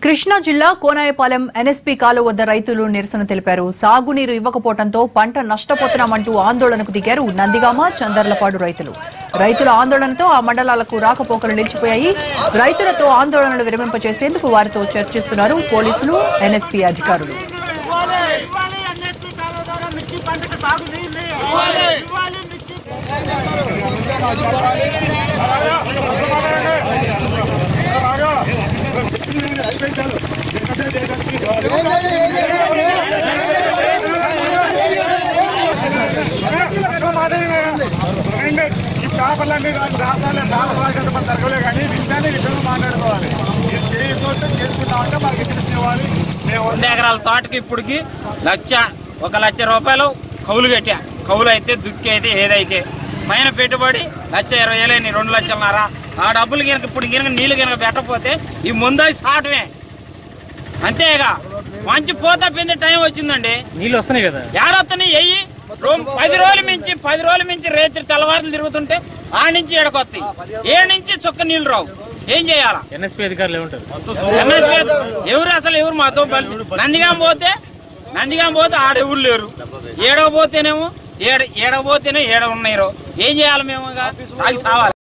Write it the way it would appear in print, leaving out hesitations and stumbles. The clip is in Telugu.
కృష్ణా జిల్లా కోనాయపాలెం ఎన్ఎస్పీ కాలువ వద్ద రైతులు నిరసన తెలిపారు. సాగునీరు ఇవ్వకపోవడంతో పంట నష్టపోతున్నామంటూ ఆందోళనకు దిగారు నందిగామ, చందర్లపాడు రైతులు. రైతుల ఆందోళనతో ఆ మండలాలకు రాకపోకలు నిలిచిపోయాయి. రైతులతో ఆందోళనలు విరమింపచేసేందుకు వారితో చర్చిస్తున్నారు పోలీసులు, ఎన్ఎస్పీ అధికారులు. ఎకరాల తోటకి ఇప్పటికి 1,00,000 రూపాయలు కౌలు కట్టా. కౌలు అయితే దుక్కి అయితే ఏదైతే పైన పెట్టుబడి 1,20,000 2,00,000. ఆ డబ్బులు కనుక ఇప్పుడు కనుక నీళ్లు కనుక పెట్టకపోతే ఈ ముందు సాటమే అంతేగా. మంచి పోతా పెంచే టైం వచ్చిందండి. నీళ్ళు వస్తున్నాయి కదా, ఏడొస్తున్నాయి. 10 రోజుల మించి రైతులు తెల్లవారులు తిరుగుతుంటే ఆ నుంచి ఎడకొస్తాయి, నుంచి చుక్క నీళ్లు రావు. ఏం చేయాలా? ఎన్ఎస్పీ అధికారులు ఏమంటారు? ఎవరు మాతో నందిగాం పోతే ఆడెవరు లేరు. ఏడకపోతేనేమో ఏడ ఉన్నాయి. ఏం చేయాలి? మేము తాగి సావాలి.